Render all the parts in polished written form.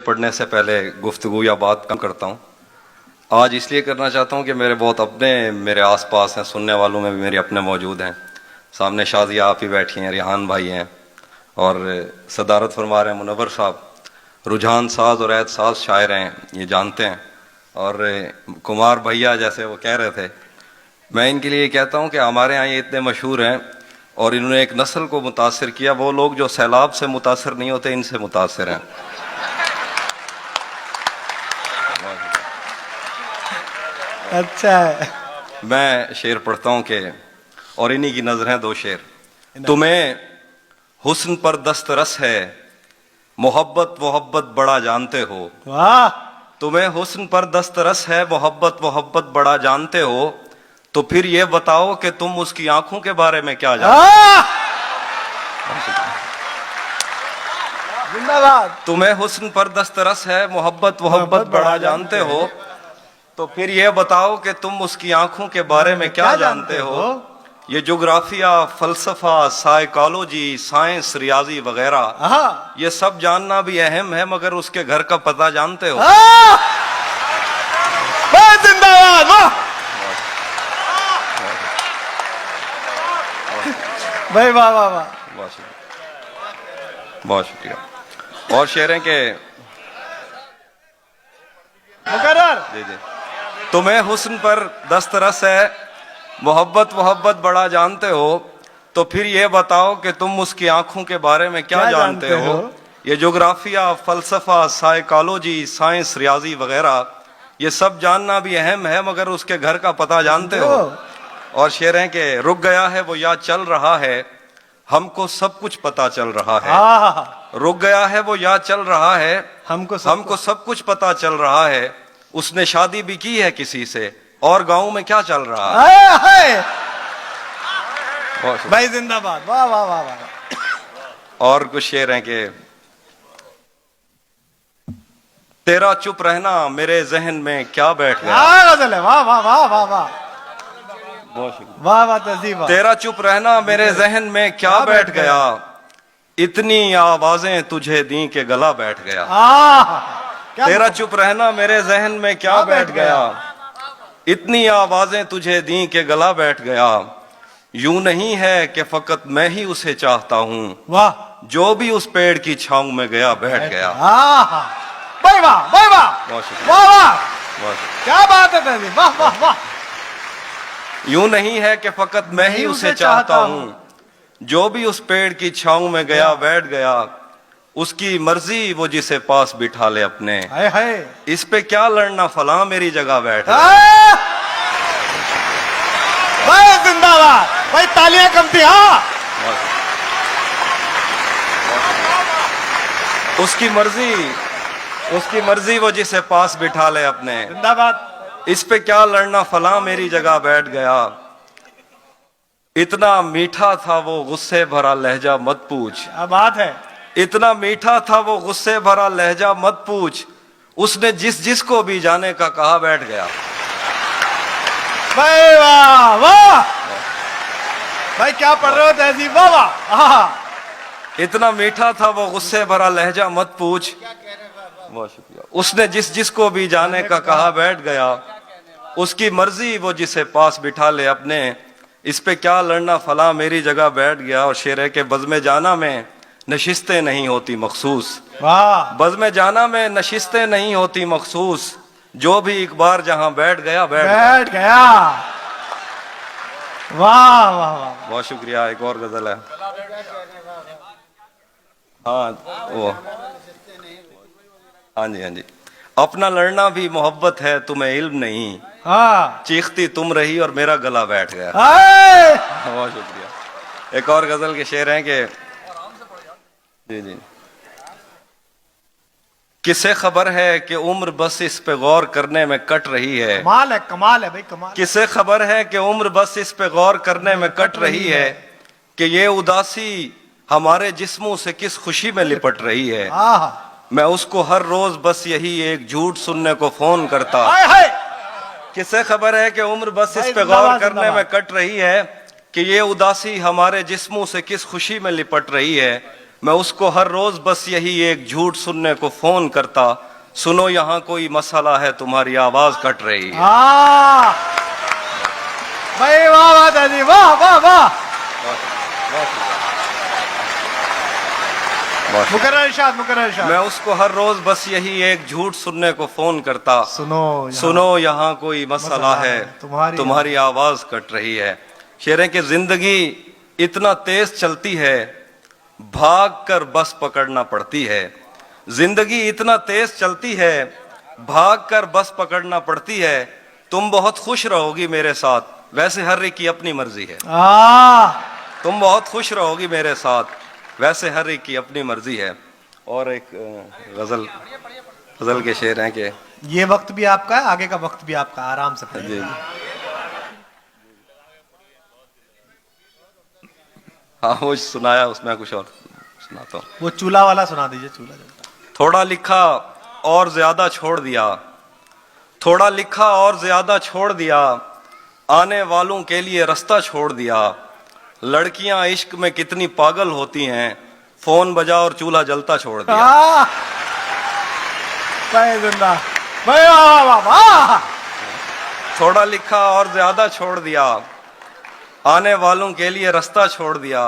पढ़ने से पहले गुफ्तगू या बात कम करता हूँ। आज इसलिए करना चाहता हूँ कि मेरे बहुत अपने मेरे आसपास हैं, सुनने वालों में भी मेरे अपने मौजूद हैं। सामने शाजिया आप ही बैठी हैं, रिहान भाई हैं और सदारत फरमा रहे हैं मुनव्वर साहब। रुझान साज और ऐद साज शायर हैं, ये जानते हैं। और कुमार भैया जैसे वो कह रहे थे, मैं इनके लिए कहता हूँ कि हमारे यहाँ ये इतने मशहूर हैं और इन्होंने एक नस्ल को मुतासिर किया। वो लोग जो सैलाब से मुतासिर नहीं होते, इनसे मुतासिर हैं। अच्छा है। मैं शेर पढ़ता हूँ कि और इन्हीं की नजरें दो शेर। तुम्हें हुस्न पर दस्तरस है, मोहब्बत बड़ा जानते हो। वाह। तुम्हें हुस्न पर दस्तरस है, मोहब्बत बड़ा जानते हो, तो फिर ये बताओ कि तुम उसकी आंखों के बारे में क्या जानते हो। जिंदाबाद। तुम्हें हुस्न पर दस्तरस है, मोहब्बत बड़ा जानते हो, तो फिर ये बताओ कि तुम उसकी आंखों के बारे में क्या जानते हो। ये जोग्राफिया, फलसफा, साइकोलॉजी, साइंस, रियाजी वगैरह, ये सब जानना भी अहम है, मगर उसके घर का पता जानते हो। जिंदाबाद। वाह भाई, वाह वाह वाह, बहुत शुक्रिया। और शेर हैं के मुकर्रर। जी जी। तुम्हें हुस्न पर दस्तरस है, मोहब्बत बड़ा जानते हो, तो फिर ये बताओ कि तुम उसकी आंखों के बारे में क्या जानते हो। ये जोग्राफिया, फलसफा, साइकोलॉजी, साइंस, रियाजी वगैरह, ये सब जानना भी अहम है, मगर उसके घर का पता जानते हो। और शेर हैं कि रुक गया है वो याद चल रहा है, हमको सब कुछ पता चल रहा है। रुक गया है वो याद चल रहा है, हमको सब कुछ पता चल रहा है। उसने शादी भी की है किसी से, और गांव में क्या चल रहा है। भाई जिंदाबाद। वाह वाह वाह वाह। और कुछ शेर हैं कि तेरा चुप रहना मेरे जहन में क्या बैठ गया। वाह वाह वाह वाह वाह, वाह वाह तहजीब। तेरा चुप रहना मेरे जहन में क्या बैठ गया, इतनी आवाजें तुझे दी के गला बैठ गया। तेरा चुप रहना मेरे जहन में क्या बैठ गया, इतनी आवाजें तुझे दी के गला बैठ गया। यूं नहीं है कि फकत मैं ही उसे चाहता हूँ, वाह, जो भी उस पेड़ की छांव में गया बैठ गया। भाई वाह, भाई वाह, वाह वाह, क्या बात है तहजीब। वाह वाह वाह। यूं नहीं है कि फकत मैं ही उसे चाहता हूँ, जो भी उस पेड़ की छांव में गया बैठ गया। उसकी मर्जी वो जिसे पास बिठा ले अपने, हाय हाय, इस पे क्या लड़ना, फला मेरी जगह बैठ। भाई जिंदाबाद। भाई तालियां कम थी। उसकी मर्जी वो जिसे पास बिठा ले अपने, जिंदाबाद। इस पे क्या लड़ना, फला मेरी जगह बैठ गया। इतना मीठा था वो गुस्से भरा लहजा मत पूछ। क्या बात है। इतना मीठा था वो गुस्से भरा लहजा मत पूछ, उसने जिसको भी जाने का कहा बैठ गया। भाई वाह वाह। भाई क्या पढ़ रहे हो तहजीब। वाह वाह। इतना मीठा था वो गुस्से भरा लहजा मत पूछ, बहुत शुक्रिया। उसने जिसको भी जाने का कहा बैठ गया। उसकी मर्जी वो जिसे पास बिठा ले अपने, इस पे क्या लड़ना, फला मेरी जगह बैठ गया। और शेर है के बज़्म जाना में नशिस्तें नहीं होती मखसूस। वाह। बज़्म जाना में नशिस्तें नहीं होती मखसूस, जो भी एक बार जहां बैठ गया बैठ गया। वाह वाह वाह, बहुत शुक्रिया। एक और गजल है। हाँ वो, हाँ जी। अपना लड़ना भी मोहब्बत है, तुम्हें इल्म नहीं। चीखती तुम रही और मेरा गला बैठ गया। बहुत शुक्रिया। एक और गजल के शेर हैं कि जी, किसे खबर है कि उम्र बस इस पे गौर करने में कट रही है। कमाल है भाई, कमाल। किसे खबर है कि उम्र बस इस पे गौर करने में कट रही है, कि ये उदासी हमारे जिस्मों से किस खुशी में लिपट रही है। मैं उसको हर रोज बस यही एक झूठ सुनने को फोन करता। किसे खबर है कि उम्र बस इस पे गौर करने में कट रही है, कि ये उदासी हमारे जिस्मों से किस खुशी में लिपट रही है। मैं उसको हर रोज बस यही एक झूठ सुनने को फोन करता, सुनो यहाँ कोई मसला है, तुम्हारी आवाज कट रही है। भाई वाह वाह दादी, वाह वाह वाह। मुकर्रर इरशाद, मुकर्रर इरशाद। मैं उसको हर रोज बस यही एक झूठ सुनने को फोन करता, सुनो यहाँ कोई मसला है, तुम्हारी आवाज कट रही है। शेर है कि जिंदगी इतना तेज चलती है, भाग कर बस पकड़ना पड़ती है। जिंदगी इतना तेज चलती है, भाग कर बस पकड़ना पड़ती है। तुम बहुत खुश रहोगी मेरे साथ, वैसे हर एक की अपनी मर्जी है। तुम बहुत खुश रहोगी मेरे साथ, वैसे हर एक की अपनी मर्जी है। और एक गजल के शेर हैं कि ये वक्त भी आपका है, आगे का वक्त भी आपका, आराम से पढ़िए। हाँ वो सुनाया, उसमें कुछ और सुनाता हूँ। वो चूल्हा वाला सुना दीजिए, चूल्हा। थोड़ा लिखा और ज्यादा छोड़ दिया, थोड़ा लिखा और ज्यादा छोड़ दिया, आने वालों के लिए रास्ता छोड़ दिया। लड़कियां इश्क में कितनी पागल होती हैं, फोन बजा और चूल्हा जलता छोड़ दिया। थोड़ा लिखा और ज्यादा छोड़ दिया, आने वालों के लिए रास्ता छोड़ दिया।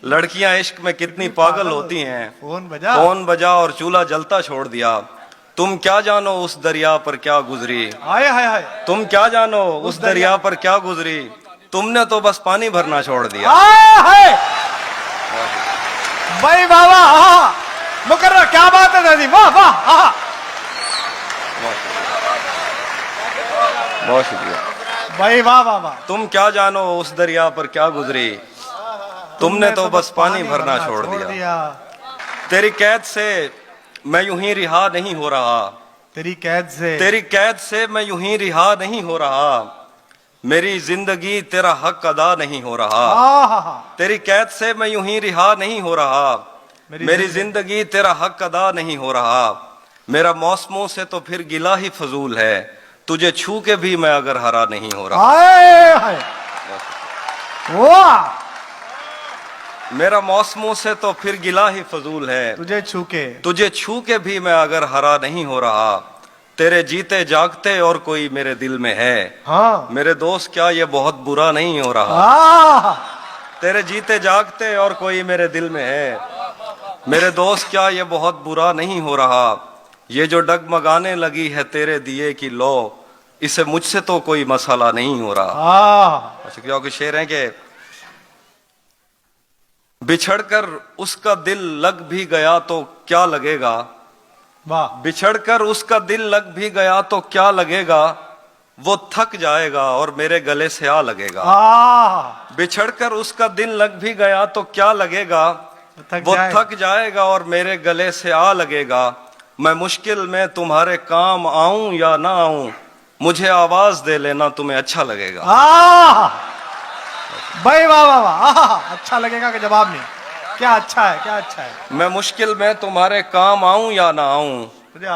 लड़कियां इश्क में कितनी पागल होती हैं, फोन बजा और चूल्हा जलता छोड़ दिया। तुम क्या जानो उस दरिया पर क्या गुजरी, तुम क्या जानो उस दरिया पर क्या गुजरी, तुमने तो बस पानी भरना छोड़ दिया। भाई बाबा, मुकर्रर, क्या बात है दादी, वाह वाह। बहुत शुक्रिया भाई, वाह वाह वाह। तुम क्या जानो उस दरिया पर क्या गुजरी, तुमने तो बस पानी भरना छोड़ दिया। तेरी कैद से मैं यूं ही रिहा नहीं हो रहा, तेरी कैद से मैं यूं ही रिहा नहीं हो रहा। मेरी जिंदगी तेरा हक अदा नहीं हो रहा। तेरी कैद से मैं यूं ही रिहा नहीं हो रहा, मेरी जिंदगी तेरा हक अदा नहीं हो रहा। मेरा मौसमों से तो फिर गिला ही फजूल है, तुझे छू के भी मैं अगर हरा नहीं हो रहा। मेरा मौसमों से तो फिर गिला ही फजूल है, तुझे छू के भी मैं अगर हरा नहीं हो रहा। तेरे जीते जागते और कोई मेरे दिल में है, मेरे दोस्त क्या ये बहुत बुरा नहीं हो रहा। तेरे जीते जागते और कोई मेरे दिल में है, मेरे दोस्त क्या ये बहुत बुरा नहीं हो रहा। ये जो डगमगाने लगी है तेरे दिए की लो, इसे मुझसे तो कोई मसला नहीं हो रहा। अच्छा, क्योंकि शेर है कि बिछड़कर उसका दिल लग भी गया तो क्या लगेगा, बिछड़कर उसका दिल लग भी गया तो क्या लगेगा, वो थक जाएगा और मेरे गले से आ लगेगा। बिछड़कर उसका दिल लग भी गया तो क्या लगेगा, वो थक जाएगा और मेरे गले से आ लगेगा। मैं मुश्किल में तुम्हारे काम आऊं या ना आऊं, मुझे आवाज दे लेना, तुम्हें अच्छा लगेगा। भाई वाह वाह वाह, अच्छा लगेगा कि जवाब नहीं, क्या अच्छा है, क्या अच्छा है। मैं मुश्किल में तुम्हारे काम आऊं या ना आऊं,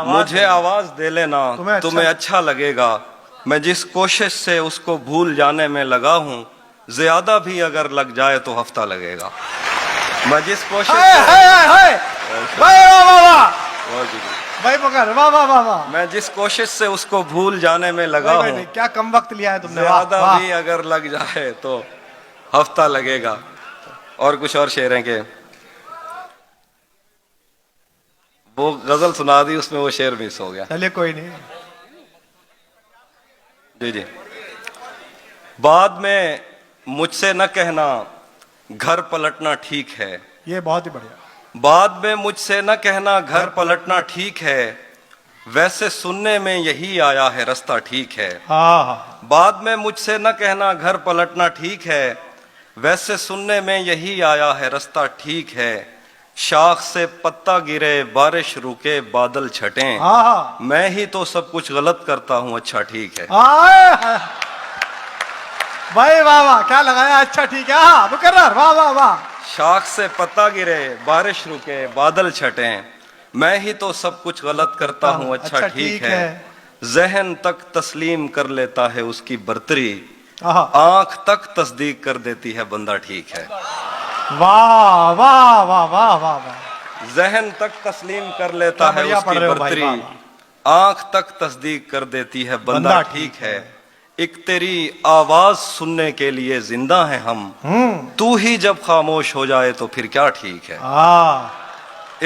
मुझे आवाज दे लेना, तुम्हें अच्छा लगेगा। मैं जिस कोशिश से उसको भूल जाने में लगा हूं, ज्यादा भी अगर लग जाए तो हफ्ता लगेगा। मैं जिस कोशिश भाई मगर वाह वाह वाह वाह। मैं जिस कोशिश से उसको भूल जाने में लगा हूँ, क्या कम वक्त लिया है तुमने, ज्यादा भी अगर लग जाए तो हफ्ता लगेगा। और कुछ और शेर हैं कि वो गजल सुना दी, उसमें वो शेर मिस हो गया। चलिए कोई नहीं। जी जी। बाद में मुझसे न कहना घर पलटना ठीक है, ये बहुत ही बढ़िया। बाद में मुझसे न कहना घर पलटना ठीक है, वैसे सुनने में यही आया है रास्ता ठीक है। बाद में मुझसे न कहना घर पलटना ठीक है, वैसे सुनने में यही आया है रास्ता ठीक है। शाख से पत्ता गिरे बारिश रुके बादल छटे, मैं ही तो सब कुछ गलत करता हूँ, अच्छा ठीक है। भाई वाह वाह, क्या लगाया, अच्छा ठीक है। मुकर्रर, वाह वाह वाह। शाख से पत्ता गिरे बारिश रुके बादल छटे, मैं ही तो सब कुछ गलत करता हूँ, अच्छा ठीक है। जहन तक तस्लीम कर लेता है उसकी बर्तरी, आंख तक तस्दीक कर देती है बंदा ठीक है। वाह वाह वाह वाह वाह वाह। जहन तक तस्लीम कर लेता है बढ़िया पढ़ उसकी रहे हो भाई, बर्तरी, वाह, आंख तक तस्दीक कर देती है बंदा बंदा ठीक ठीक है। एक तेरी आवाज सुनने के लिए जिंदा है हम, तू ही जब खामोश हो जाए तो फिर क्या ठीक है।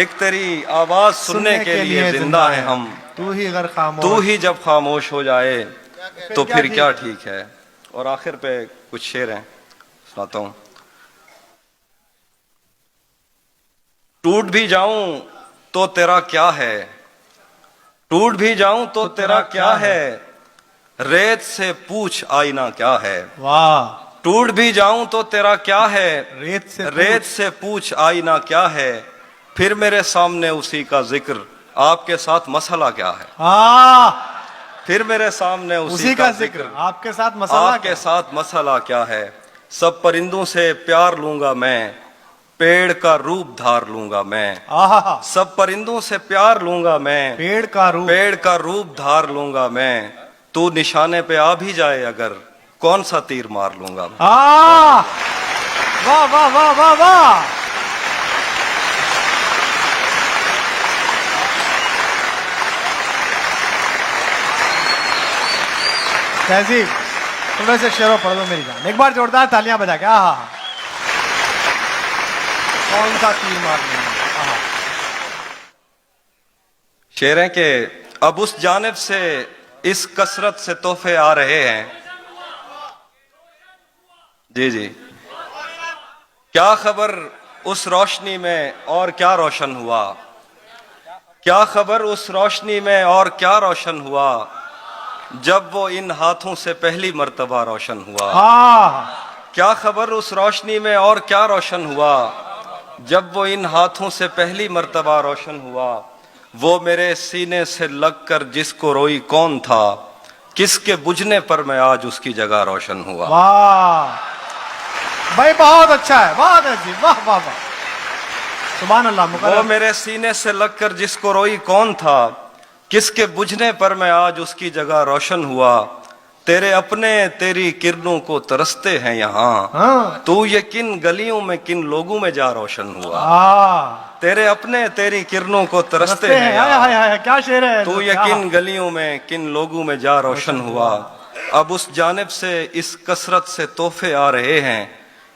एक तेरी आवाज सुनने के लिए जिंदा है हम, तू ही अगर खामोश, तू ही जब खामोश हो जाए तो क्या फिर ठीक क्या है? ठीक है। और आखिर पे कुछ शेर हैं, सुनाता हूं। टूट भी जाऊं तो तेरा क्या है, टूट भी जाऊं तो तेरा क्या है, रेत से पूछ आईना क्या है। वाह। टूट भी जाऊं तो तेरा क्या है, रेत से पूछ आईना क्या है, फिर मेरे सामने उसी का जिक्र, आपके साथ मसला क्या है। फिर मेरे सामने उसी का जिक्र, आपके साथ मसला, आपके साथ मसला क्या है। सब परिंदों से प्यार लूंगा मैं, पेड़ का रूप धार लूंगा मैं। सब परिंदों से प्यार लूंगा मैं, पेड़ का रूप धार लूंगा मैं। तू निशाने पे आ भी जाए अगर, कौन सा तीर मार लूंगा मैं। वाह वाह वाह वाह वाह। तहजीब, थोड़े से शेरों पढ़ दो मेरी जान, एक बार जोरदार तालियां बजा के। कौन सा तीर मार लूंगा। शेर है कि अब उस जानिब से इस कसरत से तोहफे आ रहे हैं। जी जी, क्या खबर उस रोशनी में और क्या रोशन हुआ, क्या खबर उस रोशनी में और क्या रोशन हुआ, जब वो इन हाथों से पहली मर्तबा रोशन हुआ। क्या खबर उस रोशनी में और क्या रोशन हुआ, जब वो इन हाथों से पहली मर्तबा रोशन हुआ। वो मेरे सीने से लगकर जिसको रोई कौन था, किसके बुझने पर मैं आज उसकी जगह रोशन हुआ। वाह भाई, बहुत अच्छा है, बहुत अच्छी, वाह वाह वाह, सुभान अल्लाह। वो मेरे सीने से लगकर जिसको रोई कौन था, किसके बुझने पर मैं आज उसकी जगह रोशन हुआ। तेरे अपने तेरी किरणों को तरसते हैं यहाँ, तू ये किन गलियों में किन लोगों में जा रोशन हुआ। तेरे अपने तेरी किरणों को तरसते हैं यहाँ, क्या शेर है। तू ये किन गलियों में किन लोगों में जा रोशन हुआ। अब उस जानिब से इस कसरत से तोहफे आ रहे हैं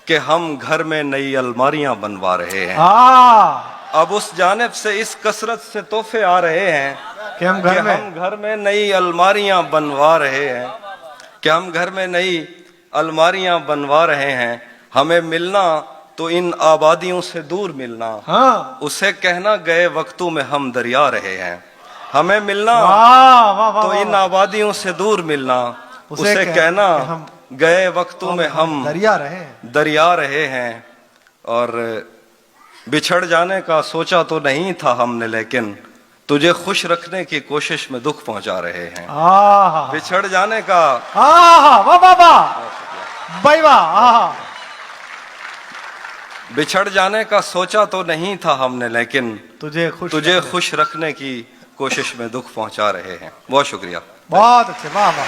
कि हम घर में नई अलमारियां बनवा रहे हैं। अब उस जानिब से इस कसरत से तोहफे आ रहे हैं कि हम घर में नई अलमारियां बनवा रहे हैं, कि हम घर में नई अलमारियां बनवा रहे हैं। हमें मिलना तो इन आबादियों से दूर मिलना, उसे कहना गए वक्तों में हम दरिया रहे हैं। हमें मिलना तो इन आबादियों से दूर मिलना, उसे कहना गए वक्तों में हम दरिया रहे हैं। और बिछड़ जाने का सोचा तो नहीं था हमने, लेकिन तुझे खुश रखने की कोशिश में दुख पहुंचा रहे हैं। बिछड़ जाने का, बिछड़ जाने का सोचा तो नहीं था हमने, लेकिन तुझे खुश रखने की कोशिश में दुख पहुंचा रहे हैं। बहुत शुक्रिया। बहुत अच्छे, वाह वाह।